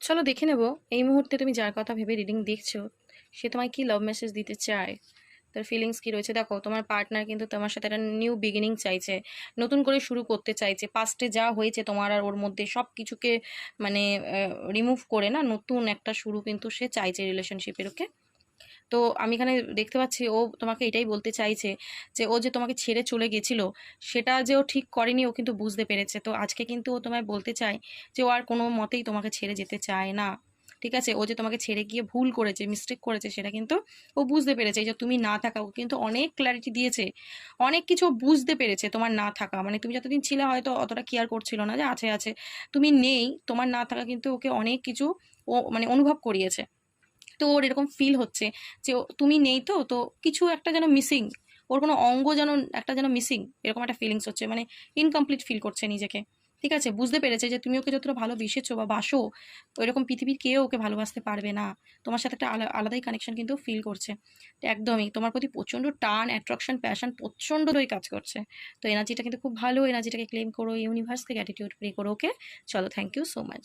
চলো দেখে নেব এই মুহূর্তে তুমি যার কথা ভেবে রিডিং দেখছো সে তোমায় কি লাভ মেসেজ দিতে চায়, তার ফিলিংস কি রয়েছে। দেখো তোমার পার্টনার কিন্তু তোমার সাথে একটা নিউ বিগিনিং চাইছে, নতুন করে শুরু করতে চাইছে। পাস্টে যা হয়েছে তোমার আর ওর মধ্যে সব কিছুকে মানে রিমুভ করে না নতুন একটা শুরু কিন্তু সে চাইছে রিলেশনশিপের। ওকে, তো আমি এখানে দেখতে পাচ্ছি ও তোমাকে এটাই বলতে চাইছে যে ও যে তোমাকে ছেড়ে চলে গেছিল সেটা যে ও ঠিক করেনি, ও কিন্তু বুঝতে পেরেছে। তো আজকে কিন্তু ও তোমায় বলতে চায় যে ও আর কোনো মতেই তোমাকে ছেড়ে যেতে চায় না। ঠিক আছে, ও যে তোমাকে ছেড়ে গিয়ে ভুল করেছে, মিস্টেক করেছে, সেটা কিন্তু ও বুঝতে পেরেছে। এই যে তুমি না থাকা, ও কিন্তু অনেক ক্ল্যারিটি দিয়েছে, অনেক কিছু ও বুঝতে পেরেছে তোমার না থাকা। মানে তুমি যতদিন ছিলে হয়তো অতটা কেয়ার করছিল না যে আছে আছে, তুমি নেই, তোমার না থাকা কিন্তু ওকে অনেক কিছু ও মানে অনুভব করিয়েছে। তো ওর এরকম ফিল হচ্ছে যে তুমি নেই, তো তো কিছু একটা যেন মিসিং, ওর কোনো অঙ্গ যেন একটা যেন মিসিং, এরকম একটা ফিলিংস হচ্ছে, মানে ইনকমপ্লিট ফিল করছে নিজেকে। ঠিক আছে, বুঝতে পেরেছে যে তুমি ওকে যতটা ভালোবেসেছো বা বাসো, ওইরকম পৃথিবীর কেউ ওকে ভালোবাসতে পারবে না। তোমার সাথে একটা আলাদাই কানেকশন কিন্তু ফিল করছে। তো একদমই তোমার প্রতি প্রচণ্ড টান, অ্যাট্রাকশন, প্যাশন প্রচণ্ডই কাজ করছে। তো এনার্জিটা কিন্তু খুব ভালো, এনার্জিটাকে ক্লেম করো, ইউনিভার্সকে গ্র্যাটিটিউড প্রে করো। ওকে, চলো, থ্যাংক ইউ সো মাচ।